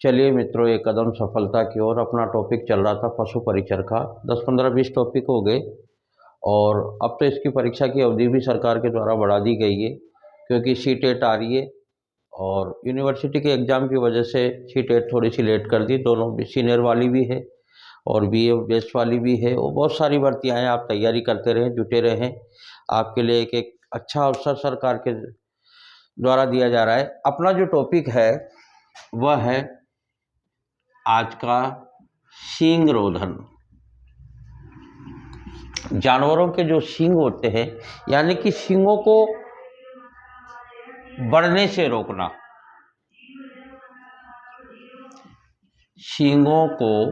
चलिए मित्रों, एक कदम सफलता की ओर। अपना टॉपिक चल रहा था पशु परिचर का। 10-15-20 टॉपिक हो गए और अब तो इसकी परीक्षा की अवधि भी सरकार के द्वारा बढ़ा दी गई है, क्योंकि सी टेट आ रही है और यूनिवर्सिटी के एग्ज़ाम की वजह से सी टेट थोड़ी सी लेट कर दी। दोनों भी, सीनियर वाली भी है और बीए बेस वाली भी है, और बहुत सारी भर्तियाँ हैं। आप तैयारी करते रहें, जुटे रहें। आपके लिए एक एक अच्छा अवसर सरकार के द्वारा दिया जा रहा है। अपना जो टॉपिक है वह है आज का सींग रोधन। जानवरों के जो सींग होते हैं, यानी कि सींगों को बढ़ने से रोकना, सींगों को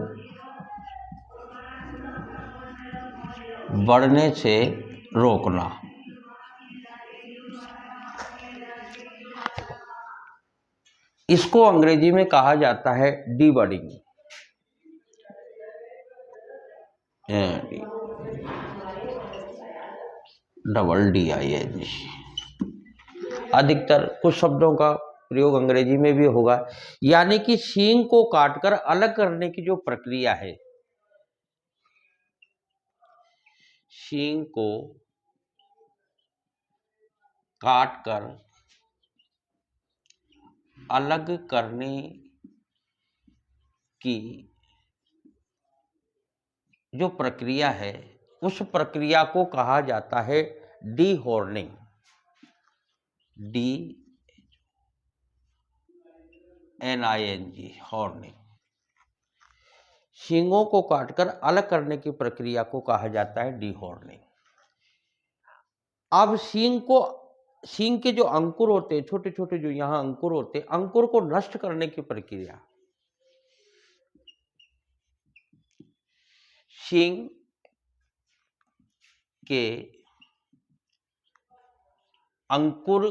बढ़ने से रोकना। इसको अंग्रेजी में कहा जाता है डीबर्डिंग। DING। अधिकतर कुछ शब्दों का प्रयोग अंग्रेजी में भी होगा। यानी कि सींग को काटकर अलग करने की जो प्रक्रिया है, सींग को काटकर अलग करने की जो प्रक्रिया है, उस प्रक्रिया को कहा जाता है डीहॉर्निंग। DNING, horning. सींगों को काटकर अलग करने की प्रक्रिया को कहा जाता है डीहॉर्निंग। अब सींग के जो अंकुर होते हैं, छोटे छोटे जो यहाँ अंकुर होते हैं, अंकुर को नष्ट करने की प्रक्रिया, सींग के अंकुर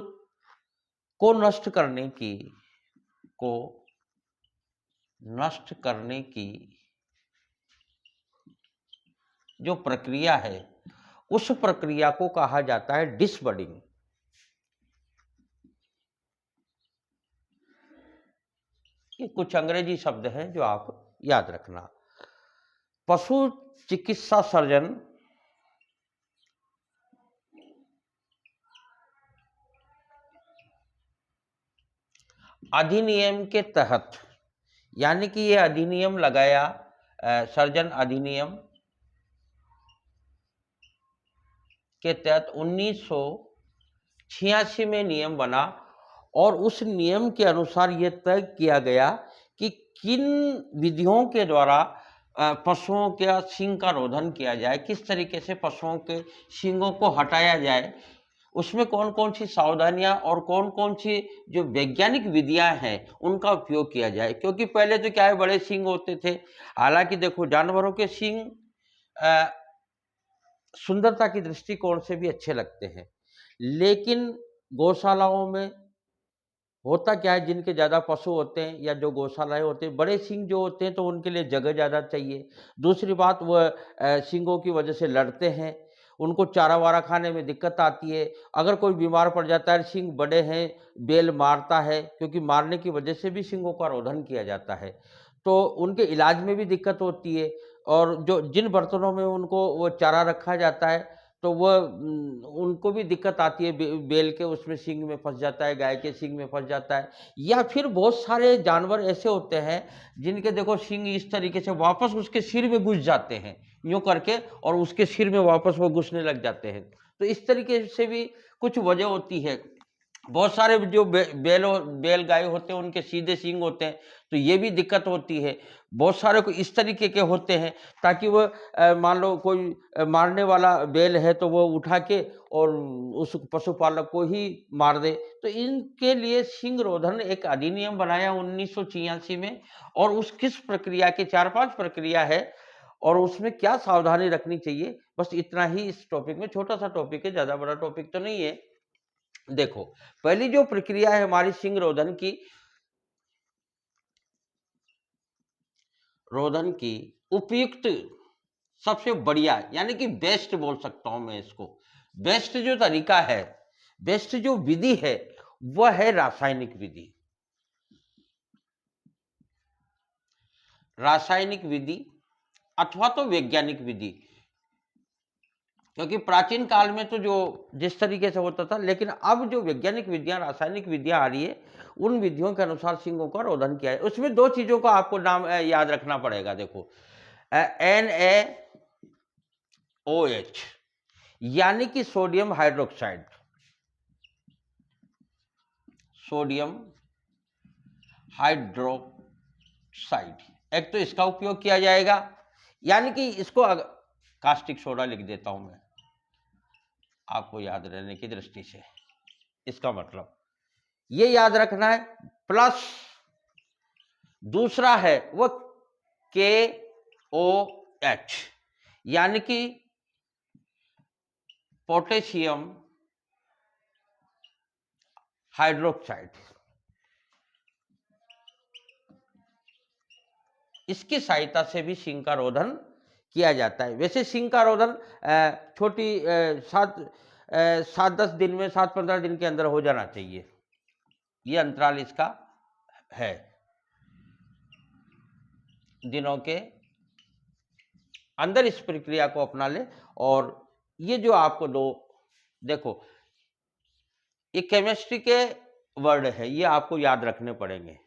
को नष्ट करने की जो प्रक्रिया है, उस प्रक्रिया को कहा जाता है डिसबडिंग। ये कुछ अंग्रेजी शब्द हैं जो आप याद रखना। पशु चिकित्सा सर्जन अधिनियम के तहत, यानी कि ये अधिनियम लगाया, सर्जन अधिनियम के तहत 1986 में नियम बना, और उस नियम के अनुसार यह तय किया गया कि किन विधियों के द्वारा पशुओं के सींग का रोधन किया जाए, किस तरीके से पशुओं के सींगों को हटाया जाए, उसमें कौन कौन सी सावधानियां और कौन कौन सी जो वैज्ञानिक विधियां हैं उनका उपयोग किया जाए। क्योंकि पहले तो क्या है, बड़े सींग होते थे। हालांकि देखो, जानवरों के सींग सुंदरता की दृष्टिकोण से भी अच्छे लगते हैं, लेकिन गौशालाओं में होता क्या है, जिनके ज़्यादा पशु होते हैं या जो गौशालाएं होते हैं, बड़े सींग जो होते हैं तो उनके लिए जगह ज़्यादा चाहिए। दूसरी बात, वह सींगों की वजह से लड़ते हैं, उनको चारा वारा खाने में दिक्कत आती है। अगर कोई बीमार पड़ जाता है, सींग बड़े हैं, बेल मारता है, क्योंकि मारने की वजह से भी सींगों का रोधन किया जाता है, तो उनके इलाज में भी दिक्कत होती है। और जो जिन बर्तनों में उनको वो चारा रखा जाता है, तो वह उनको भी दिक्कत आती है। बेल के उसमें सींग में फंस जाता है, गाय के सींग में फंस जाता है। या फिर बहुत सारे जानवर ऐसे होते हैं जिनके देखो सींग इस तरीके से वापस उसके सिर में घुस जाते हैं, यूं करके, और उसके सिर में वापस वो घुसने लग जाते हैं। तो इस तरीके से भी कुछ वजह होती है। बहुत सारे जो बेल गाय होते हैं, उनके सीधे सींग होते हैं, तो ये भी दिक्कत होती है। बहुत सारे को इस तरीके के होते हैं, ताकि वो मान लो कोई मारने वाला बेल है तो वो उठा के और उस पशुपालक को ही मार दे। तो इनके लिए सींग रोधन एक अधिनियम बनाया 1986 में, और उस किस प्रक्रिया के 4-5 प्रक्रिया है और उसमें क्या सावधानी रखनी चाहिए, बस इतना ही इस टॉपिक में। छोटा सा टॉपिक है, ज्यादा बड़ा टॉपिक तो नहीं है। देखो, पहली जो प्रक्रिया है हमारी सींग रोधन की उपयुक्त, सबसे बढ़िया, यानी कि बेस्ट बोल सकता हूं मैं इसको। बेस्ट जो तरीका है, बेस्ट जो विधि है, वह है रासायनिक विधि। रासायनिक विधि अथवा तो वैज्ञानिक विधि, क्योंकि प्राचीन काल में तो जो जिस तरीके से होता था, लेकिन अब जो वैज्ञानिक विधियां, रासायनिक विधियां आ रही है, उन विधियों के अनुसार सिंगों का रोधन किया है। उसमें दो चीजों का आपको नाम याद रखना पड़ेगा। देखो, NaOH यानी कि सोडियम हाइड्रोक्साइड, सोडियम हाइड्रोक्साइड, एक तो इसका उपयोग किया जाएगा, यानी कि इसको कास्टिक सोडा लिख देता हूं मैं आपको याद रहने की दृष्टि से। इसका मतलब ये याद रखना है। प्लस दूसरा है वो KOH यानी कि पोटेशियम हाइड्रोक्साइड। इसकी सहायता से भी सिंक का रोधन किया जाता है। वैसे सिंक का रोधन छोटी 7-10 दिन में, 7-15 दिन के अंदर हो जाना चाहिए। ये अंतराल इसका है, दिनों के अंदर इस प्रक्रिया को अपना ले। और ये जो आपको दो, देखो ये केमिस्ट्री के वर्ड है, ये आपको याद रखने पड़ेंगे।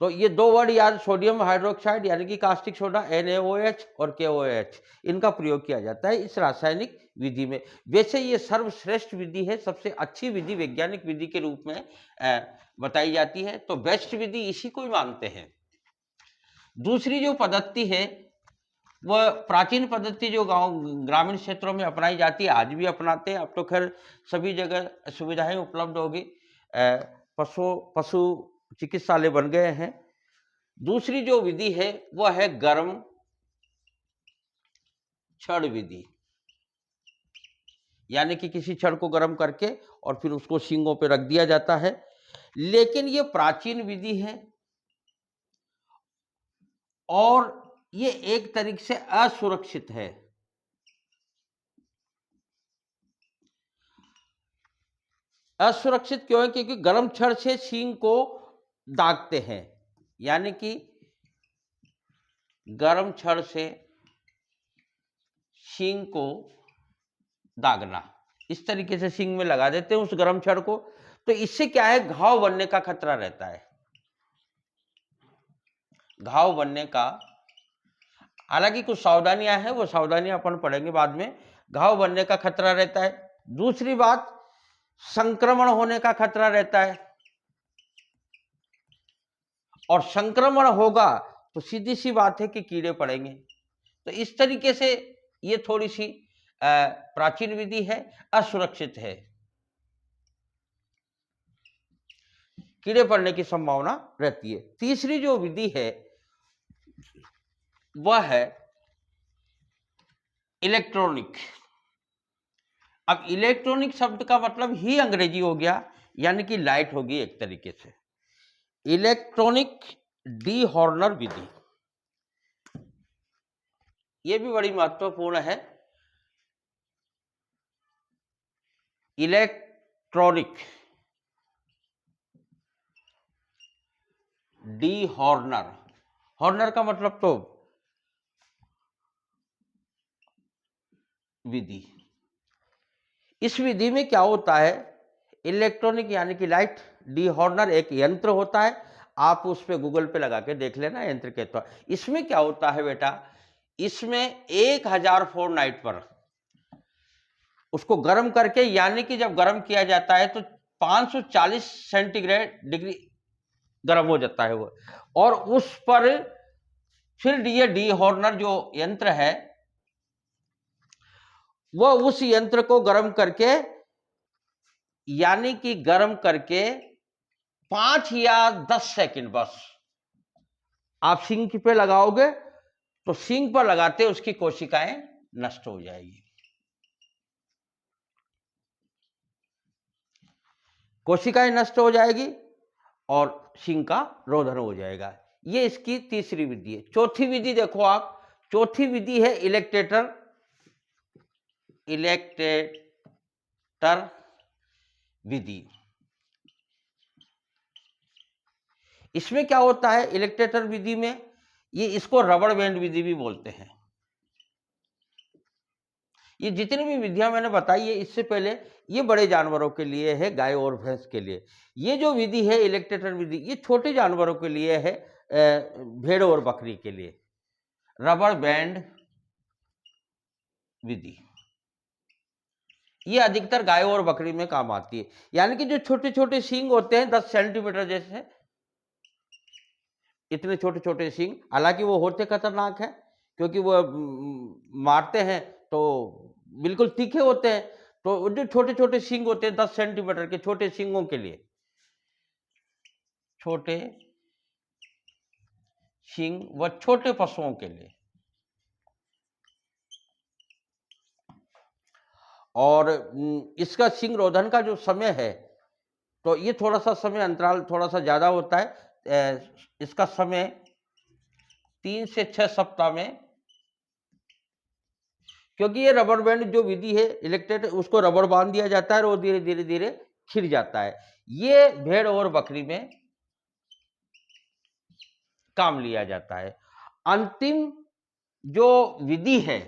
तो ये दो वर्ड याद, सोडियम हाइड्रोक्साइड यानी कि कास्टिक सोडा NaOH और KOH, इनका प्रयोग किया जाता है इस रासायनिक विधि में। वैसे ये सर्वश्रेष्ठ विधि है, सबसे अच्छी विधि वैज्ञानिक विधि के रूप में बताई जाती है। तो बेस्ट विधि इसी को ही मानते हैं। दूसरी जो पद्धति है वह प्राचीन पद्धति जो गांव ग्रामीण क्षेत्रों में अपनाई जाती है, आज भी अपनाते हैं। अब तो खैर सभी जगह सुविधाएं उपलब्ध होगी, पशु चिकित्सालय बन गए हैं। दूसरी जो विधि है वह है गर्म छड़ विधि, यानी कि किसी छड़ को गर्म करके और फिर उसको सींगों पे रख दिया जाता है। लेकिन ये प्राचीन विधि है और ये एक तरीके से असुरक्षित है। असुरक्षित क्यों है? क्योंकि गर्म छड़ से सींग को दागते हैं, यानी कि गर्म छड़ से सींग को दागना, इस तरीके से सींग में लगा देते हैं उस गर्म छड़ को। तो इससे क्या है, घाव बनने का खतरा रहता है। घाव बनने का, हालांकि कुछ सावधानियां हैं, वो सावधानियां अपन पढ़ेंगे बाद में। घाव बनने का खतरा रहता है। दूसरी बात, संक्रमण होने का खतरा रहता है, और संक्रमण होगा तो सीधी सी बात है कि कीड़े पड़ेंगे। तो इस तरीके से ये थोड़ी सी प्राचीन विधि है, असुरक्षित है, कीड़े पड़ने की संभावना रहती है। तीसरी जो विधि है वह है इलेक्ट्रॉनिक। अब इलेक्ट्रॉनिक शब्द का मतलब ही अंग्रेजी हो गया, यानी कि लाइट होगी एक तरीके से। इलेक्ट्रॉनिक डी हॉर्नर विधि, यह भी बड़ी महत्वपूर्ण है। इलेक्ट्रॉनिक डी हॉर्नर, हॉर्नर का मतलब तो विधि। इस विधि में क्या होता है, इलेक्ट्रॉनिक यानी कि लाइट, डी हॉर्नर एक यंत्र होता है। आप उस पे गूगल पे लगा के देख लेना यंत्र के। तो इसमें क्या होता है बेटा, इसमें 1000 फ़ारेनहाइट पर उसको गर्म करके, यानी कि जब गर्म किया जाता है तो 540 सेंटीग्रेड डिग्री गर्म हो जाता है वो, और उस पर फिर ये डी हॉर्नर जो यंत्र है वो उस यंत्र को गर्म करके, यानी कि गर्म करके 5 या 10 सेकंड बस आप सिंक पे लगाओगे तो सिंक पर लगाते उसकी कोशिकाएं नष्ट हो जाएगी, कोशिकाएं नष्ट हो जाएगी और सिंक का रोधन हो जाएगा। ये इसकी तीसरी विधि है। चौथी विधि देखो आप, चौथी विधि है इलेक्ट्रेटर विधि। इसमें क्या होता है इलेक्ट्रेटर विधि में, ये इसको रबड़ बैंड विधि भी बोलते हैं। ये जितनी भी विधियां मैंने बताई है इससे पहले, ये बड़े जानवरों के लिए है, गाय और भैंस के लिए। ये जो विधि है इलेक्ट्रेटर विधि, ये छोटे जानवरों के लिए है, भेड़ और बकरी के लिए। रबड़ बैंड विधि ये अधिकतर गाय और बकरी में काम आती है। यानी कि जो छोटे छोटे सींग होते हैं 10 सेंटीमीटर जैसे, इतने छोटे छोटे सींग, हालांकि वो होते खतरनाक है क्योंकि वो मारते हैं तो बिल्कुल तीखे होते हैं। तो वो जो छोटे छोटे सींग होते हैं 10 सेंटीमीटर के छोटे सींगों के लिए, छोटे सींग व छोटे पशुओं के लिए। और इसका सींग रोधन का जो समय है, तो ये थोड़ा सा समय अंतराल थोड़ा सा ज़्यादा होता है। इसका समय 3 से 6 सप्ताह में, क्योंकि ये रबर बैंड जो विधि है इलेक्ट्रेट, उसको रबड़ बांध दिया जाता है और वो धीरे धीरे धीरे खिल जाता है। ये भेड़ और बकरी में काम लिया जाता है। अंतिम जो विधि है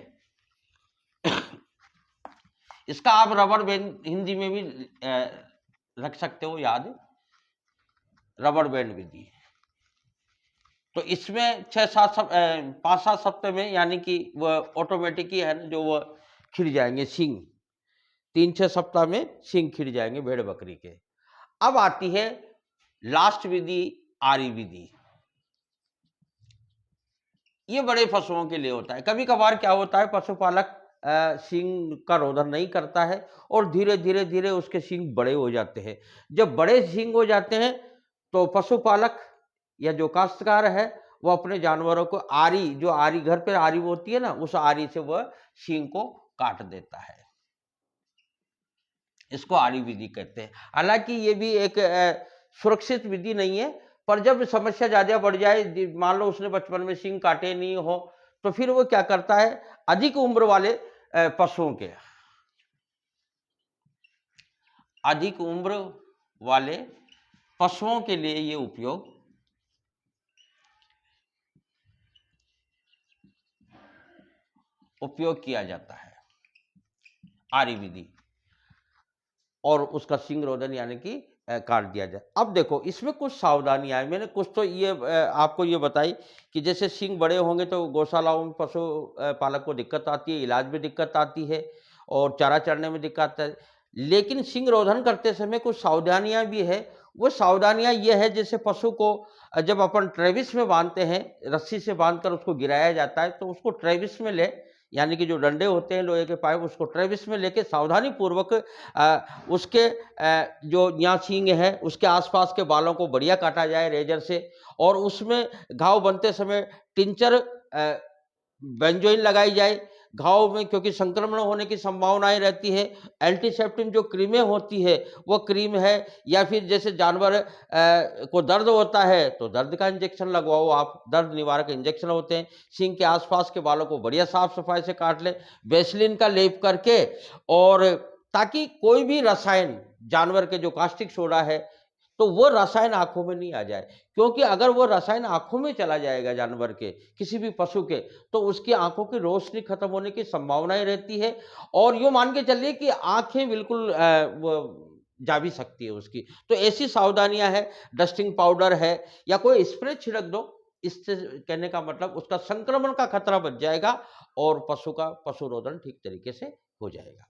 इसका आप रबर बैंड हिंदी में भी रख सकते हो याद, रबर बैंड विधि। तो इसमें 5-7 सप्ताह में, यानी कि वह ऑटोमेटिक ही है ना, जो वह खिल जाएंगे सींग, 3-6 सप्ताह में सींग खिल जाएंगे भेड़ बकरी के। अब आती है लास्ट विधि, आरी विधि। ये बड़े पशुओं के लिए होता है। कभी कभार क्या होता है, पशुपालक सींग का रोधन नहीं करता है और धीरे धीरे धीरे उसके सींग बड़े हो जाते हैं। जब बड़े सींग हो जाते हैं तो पशुपालक या जो काश्तकार है वो अपने जानवरों को आरी, जो आरी घर पे आरी होती है ना, उस आरी से वह सींग को काट देता है। इसको आरी विधि कहते हैं। हालांकि ये भी एक सुरक्षित विधि नहीं है, पर जब समस्या ज्यादा बढ़ जाए, मान लो उसने बचपन में सींग काटे नहीं हो, तो फिर वो क्या करता है, अधिक उम्र वाले पशुओं के, अधिक उम्र वाले पशुओं के लिए ये उपयोग किया जाता है, आरी विधि, और उसका सींग रोधन यानी कि काट दिया जाए। अब देखो इसमें कुछ सावधानियां हैं, मैंने कुछ तो ये आपको ये बताई कि जैसे सींग बड़े होंगे तो गौशालाओं में पशु पालक को दिक्कत आती है, इलाज में दिक्कत आती है और चारा चढ़ने में दिक्कत आती है। लेकिन सींग रोधन करते समय कुछ सावधानियां भी है। वो सावधानियां ये है, जैसे पशु को जब अपन ट्रेविस में बांधते हैं, रस्सी से बांधकर उसको गिराया जाता है, तो उसको ट्रेविस में ले, यानी कि जो डंडे होते हैं लोहे के पाइप, उसको ट्रेविस में लेके सावधानी पूर्वक उसके जो यहाँ सींग है उसके आसपास के बालों को बढ़िया काटा जाए रेजर से, और उसमें घाव बनते समय टिंचर बेंजोइन लगाई जाए घाव में, क्योंकि संक्रमण होने की संभावनाएं रहती है। एंटीसेप्टिक जो क्रीमें होती है वो क्रीम है, या फिर जैसे जानवर को दर्द होता है तो दर्द का इंजेक्शन लगवाओ आप, दर्द निवारक इंजेक्शन होते हैं। सींग के आसपास के बालों को बढ़िया साफ सफाई से काट ले, वैसलीन का लेप करके, और ताकि कोई भी रसायन, जानवर के जो कास्टिक सोडा है, तो वो रसायन आंखों में नहीं आ जाए, क्योंकि अगर वो रसायन आंखों में चला जाएगा जानवर के, किसी भी पशु के, तो उसकी आंखों की रोशनी खत्म होने की संभावनाएं रहती है, और यूं मान के चलिए कि आंखें बिल्कुल जा भी सकती है उसकी। तो ऐसी सावधानियां है, डस्टिंग पाउडर है या कोई स्प्रे छिड़क दो, इससे कहने का मतलब उसका संक्रमण का खतरा बच जाएगा और पशु का पशु रोधन ठीक तरीके से हो जाएगा।